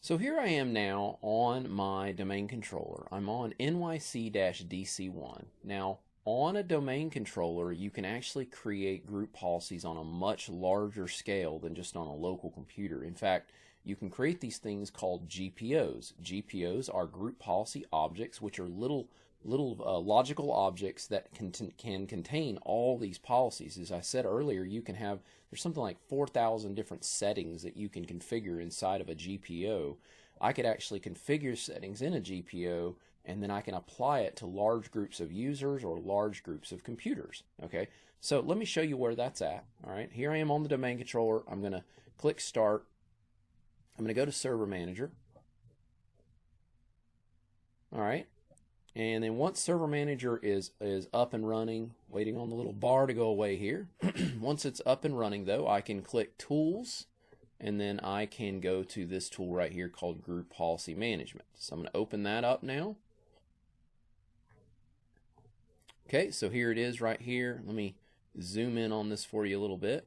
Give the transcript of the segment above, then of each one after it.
So here I am now on my domain controller. I'm on NYC-DC1. Now, on a domain controller, you can actually create group policies on a much larger scale than just on a local computer. In fact, you can create these things called GPOs. GPOs are group policy objects, which are little logical objects that can contain all these policies. As I said earlier, there's something like 4,000 different settings that you can configure inside of a GPO. I could actually configure settings in a GPO, and then I can apply it to large groups of users or large groups of computers. Okay, so let me show you where that's at. All right, here I am on the domain controller. I'm going to click Start. I'm going to go to Server Manager. All right. And then once Server Manager is up and running, waiting on the little bar to go away here. Once it's up and running though, I can click Tools, and then I can go to this tool right here called Group Policy Management. So I'm going to open that up now. Okay, so here it is right here. Let me zoom in on this for you a little bit.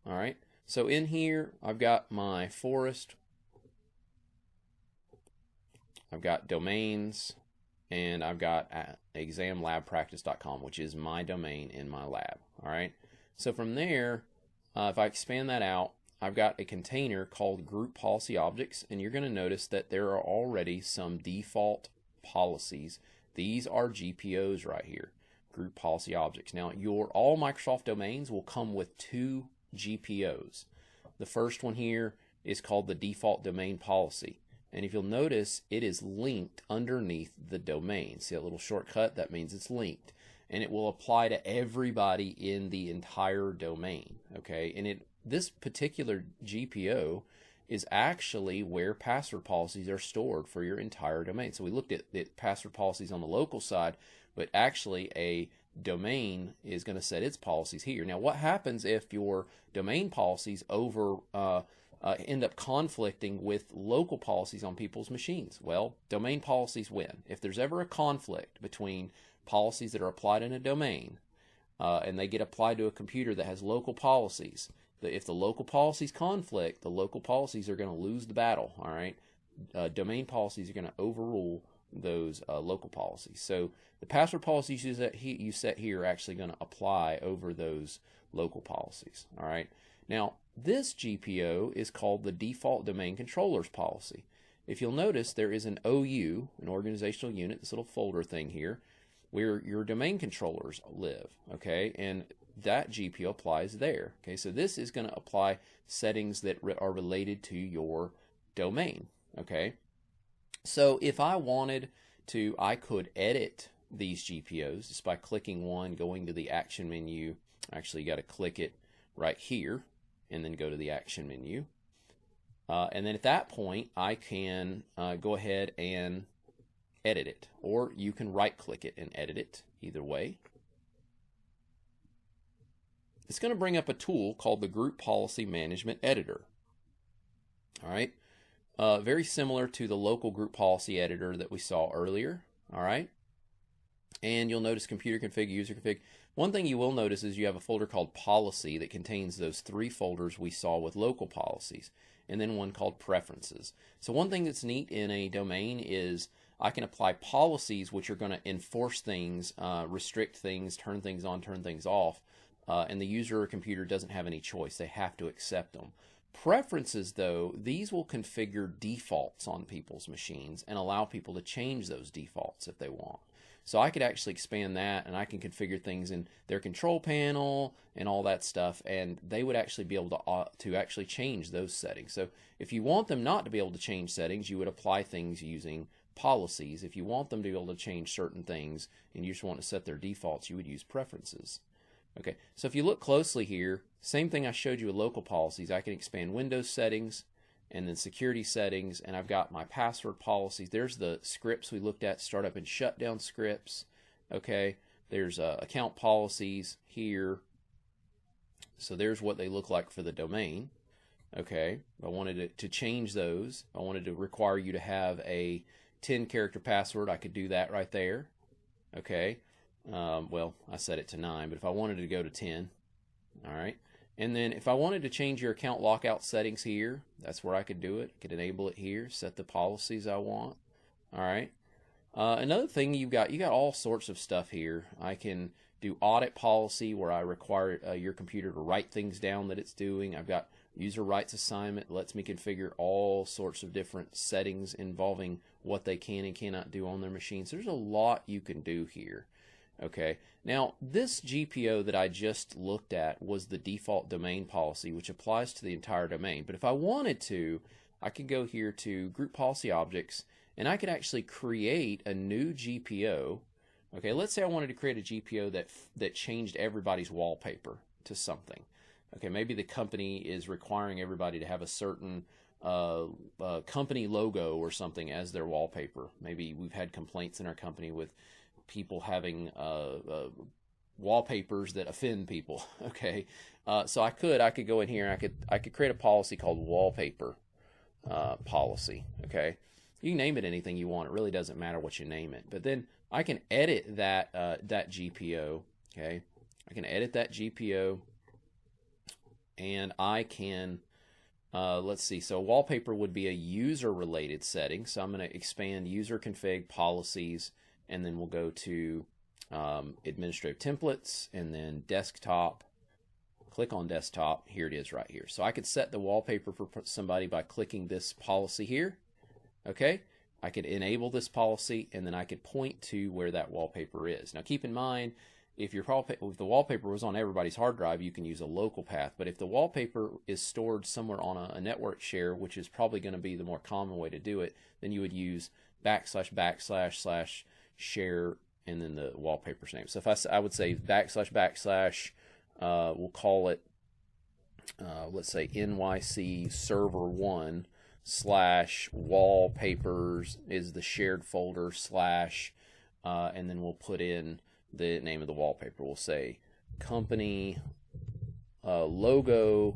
All right, so in here I've got my forest, I've got domains, and I've got examlabpractice.com, which is my domain in my lab. All right. So from there, if I expand that out, I've got a container called Group Policy Objects, and you're going to notice that there are already some default policies. These are GPOs right here, Group Policy Objects. Now, all Microsoft domains will come with two GPOs. The first one here is called the Default Domain Policy. And if you'll notice, it is linked underneath the domain. See that little shortcut? That means it's linked. And it will apply to everybody in the entire domain. Okay, and this particular GPO is actually where password policies are stored for your entire domain. So we looked at the password policies on the local side, but actually a domain is going to set its policies here. Now, what happens if your domain policies end up conflicting with local policies on people's machines? Well, domain policies win. If there's ever a conflict between policies that are applied in a domain and they get applied to a computer that has local policies, if the local policies conflict, the local policies are going to lose the battle. All right, domain policies are going to overrule those local policies. So the password policies you set here are actually going to apply over those local policies. All right. Now, this GPO is called the Default Domain Controllers Policy. If you'll notice, there is an OU, an organizational unit, this little folder thing here, where your domain controllers live, okay? And that GPO applies there, okay? So this is going to apply settings that are related to your domain, okay? So if I wanted to, I could edit these GPOs just by clicking one, going to the action menu. Actually, you got to click it right here and then go to the action menu. And then at that point, I can go ahead and edit it, or you can right click it and edit it, either way. It's going to bring up a tool called the Group Policy Management Editor. All right, very similar to the local group policy editor that we saw earlier. All right, and you'll notice computer config, user config. One thing you will notice is you have a folder called policy that contains those three folders we saw with local policies, and then one called preferences. So one thing that's neat in a domain is I can apply policies which are going to enforce things, restrict things, turn things on, turn things off, and the user or computer doesn't have any choice. They have to accept them. Preferences, though, these will configure defaults on people's machines and allow people to change those defaults if they want. So I could actually expand that, and I can configure things in their control panel and all that stuff, and they would actually be able to actually change those settings. So if you want them not to be able to change settings, you would apply things using policies. If you want them to be able to change certain things and you just want to set their defaults, you would use preferences. Okay, so if you look closely here, same thing I showed you with local policies. I can expand Windows settings and then security settings, and I've got my password policies. There's the scripts we looked at, startup and shutdown scripts. Okay, there's account policies here. So there's what they look like for the domain. Okay, I wanted to change those. I wanted to require you to have a 10-character password. I could do that right there. Okay, well, I set it to 9, but if I wanted to go to 10, all right. And then if I wanted to change your account lockout settings here, that's where I could do it. I could enable it here, set the policies I want. All right. Another thing you got all sorts of stuff here. I can do audit policy where I require your computer to write things down that it's doing. I've got user rights assignment, lets me configure all sorts of different settings involving what they can and cannot do on their machine. So there's a lot you can do here. Okay, now this GPO that I just looked at was the default domain policy, which applies to the entire domain. But if I wanted to, I could go here to Group Policy Objects, and I could actually create a new GPO. Okay, let's say I wanted to create a GPO that changed everybody's wallpaper to something. Okay, maybe the company is requiring everybody to have a certain company logo or something as their wallpaper. Maybe we've had complaints in our company with people having wallpapers that offend people. Okay, so I could go in here and I could create a policy called wallpaper policy. Okay, you can name it anything you want. It really doesn't matter what you name it. But then I can edit that that GPO. Okay, I can edit that GPO, and I can let's see. So wallpaper would be a user related setting. So I'm going to expand user config policies. And then we'll go to administrative templates and then desktop. Click on desktop. Here it is right here. So I could set the wallpaper for somebody by clicking this policy here. Okay, I could enable this policy and then I could point to where that wallpaper is. Now keep in mind, if the wallpaper was on everybody's hard drive, you can use a local path. But if the wallpaper is stored somewhere on a network share, which is probably going to be the more common way to do it, then you would use // share and then the wallpaper's name. So if I would say // we'll call it let's say NYC server 1 / wallpapers is the shared folder / and then we'll put in the name of the wallpaper. We'll say company logo.jpg.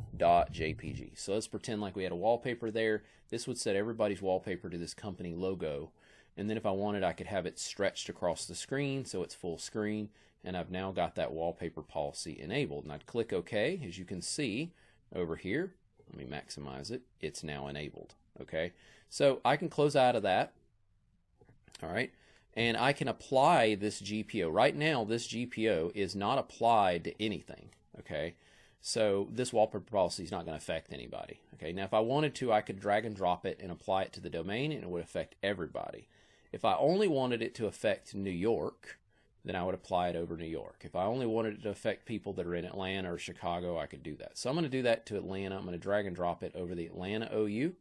So let's pretend like we had a wallpaper there. This would set everybody's wallpaper to this company logo. And then if I wanted, I could have it stretched across the screen so it's full screen. And I've now got that wallpaper policy enabled. And I'd click OK. As you can see over here, let me maximize it. It's now enabled. Okay, so I can close out of that. All right, and I can apply this GPO. Right now, this GPO is not applied to anything. Okay, so this wallpaper policy is not going to affect anybody. Okay, now if I wanted to, I could drag and drop it and apply it to the domain, and it would affect everybody. If I only wanted it to affect New York, then I would apply it over New York. If I only wanted it to affect people that are in Atlanta or Chicago, I could do that. So I'm going to do that to Atlanta. I'm going to drag and drop it over the Atlanta OU.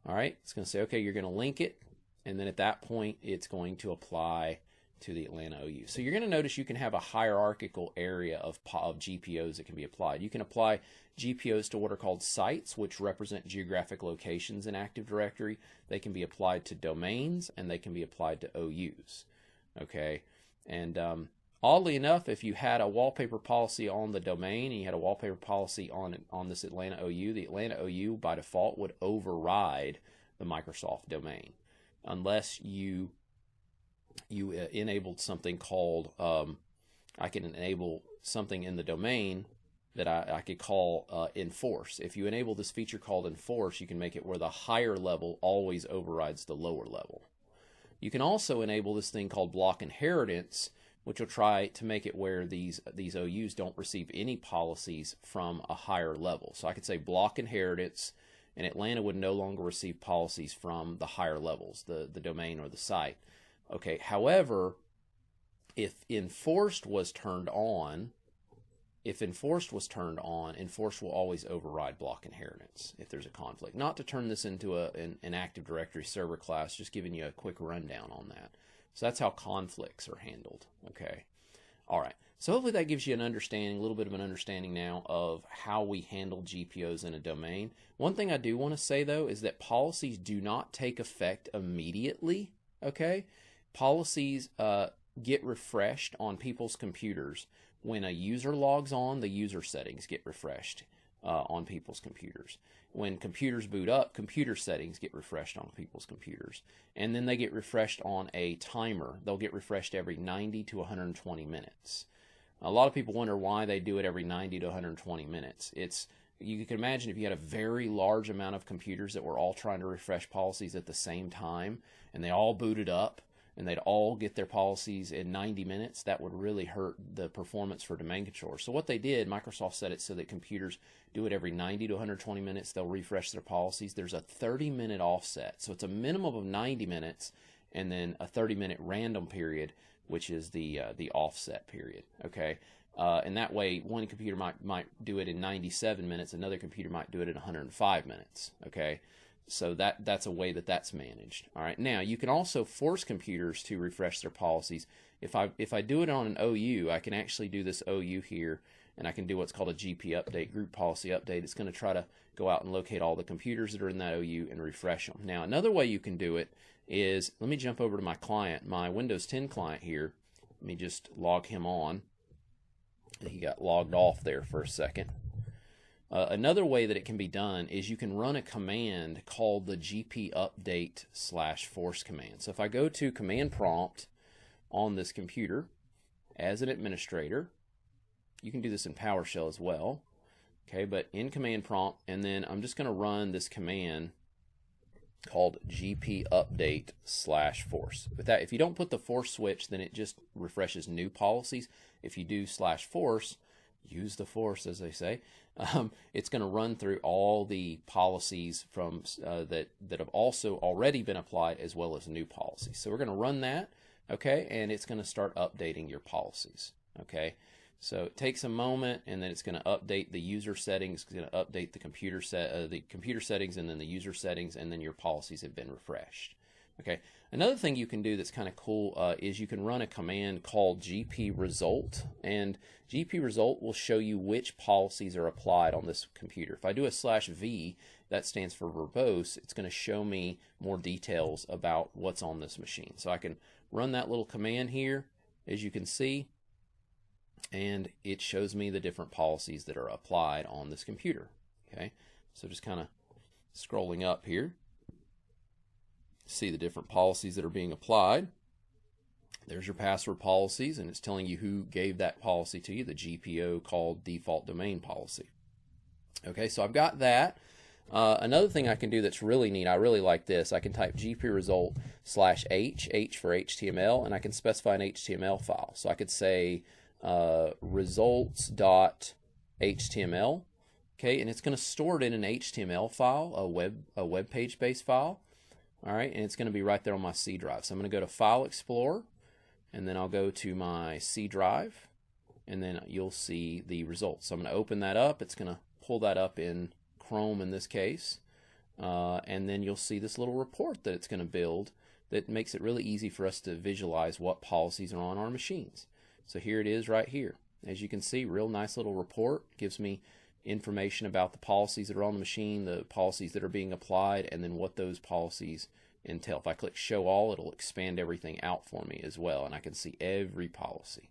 All right, it's going to say, okay, you're going to link it, and then at that point, it's going to apply to the Atlanta OU. So you're going to notice you can have a hierarchical area of GPOs that can be applied. You can apply GPOs to what are called sites, which represent geographic locations in Active Directory. They can be applied to domains, and they can be applied to OUs. Okay, and oddly enough, if you had a wallpaper policy on the domain and you had a wallpaper policy on this Atlanta OU, the Atlanta OU by default would override the Microsoft domain unless you enabled something called I can enable something in the domain that I could call enforce. If you enable this feature called enforce, you can make it where the higher level always overrides the lower level. You can also enable this thing called block inheritance, which will try to make it where these OUs don't receive any policies from a higher level. So I could say block inheritance, and Atlanta would no longer receive policies from the higher levels, the domain or the site. Okay, however, if enforced was turned on, enforce will always override block inheritance if there's a conflict. Not to turn this into an Active Directory server class, just giving you a quick rundown on that. So that's how conflicts are handled. Okay, all right. So hopefully that gives you an understanding, a little bit of an understanding now of how we handle GPOs in a domain. One thing I do want to say though is that policies do not take effect immediately. Okay, policies get refreshed on people's computers. When a user logs on, the user settings get refreshed on people's computers. When computers boot up, computer settings get refreshed on people's computers. And then they get refreshed on a timer. They'll get refreshed every 90 to 120 minutes. A lot of people wonder why they do it every 90 to 120 minutes. You can imagine if you had a very large amount of computers that were all trying to refresh policies at the same time, and they all booted up, and they'd all get their policies in 90 minutes, that would really hurt the performance for domain controllers. So what they did, Microsoft set it so that computers do it every 90 to 120 minutes. They'll refresh their policies. There's a 30-minute offset. So it's a minimum of 90 minutes and then a 30-minute random period, which is the offset period. Okay, and that way one computer might do it in 97 minutes, another computer might do it in 105 minutes. Okay. So that's a way that's managed. All right. Now you can also force computers to refresh their policies. If I do it on an OU, I can actually do this OU here, and I can do what's called a GP update, group policy update. It's going to try to go out and locate all the computers that are in that OU and refresh them. Now another way you can do it is, let me jump over to my client, my Windows 10 client here. Let me just log him on. He got logged off there for a second. Another way that it can be done is you can run a command called the GP update /force command. So if I go to command prompt on this computer as an administrator, you can do this in PowerShell as well. Okay, but in command prompt, and then I'm just going to run this command called GP update /force. With that, if you don't put the force switch, then it just refreshes new policies. If you do /force, use the force, as they say, it's going to run through all the policies from that have also already been applied, as well as new policies. So we're going to run that, okay, and it's going to start updating your policies. Okay, so it takes a moment, and then it's going to update the user settings. It's going to update the computer settings, and then the user settings, and then your policies have been refreshed. Okay. Another thing you can do that's kind of cool is you can run a command called GP result, and GP result will show you which policies are applied on this computer. If I do a /v, that stands for verbose, it's going to show me more details about what's on this machine. So I can run that little command here, as you can see, and it shows me the different policies that are applied on this computer. Okay, so just kind of scrolling up here, see the different policies that are being applied. There's your password policies, and it's telling you who gave that policy to you, the GPO called default domain policy. Okay, so I've got that. Another thing I can do that's really neat, I really like this, I can type GP result /h, H for HTML, and I can specify an HTML file. So I could say results.html, okay, and it's going to store it in an HTML file, a web page based file. All right, and it's going to be right there on my C drive. So I'm going to go to File Explorer, and then I'll go to my C drive, and then you'll see the results. So I'm going to open that up. It's going to pull that up in Chrome in this case, and then you'll see this little report that it's going to build that makes it really easy for us to visualize what policies are on our machines. So here it is right here. As you can see, real nice little report. Gives me information about the policies that are on the machine, the policies that are being applied, and then what those policies entail. If I click Show All, it'll expand everything out for me as well, and I can see every policy.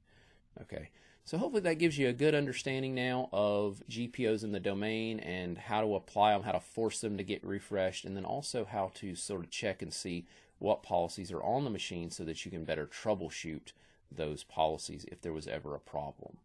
Okay, so hopefully that gives you a good understanding now of GPOs in the domain and how to apply them, how to force them to get refreshed, and then also how to sort of check and see what policies are on the machine so that you can better troubleshoot those policies if there was ever a problem.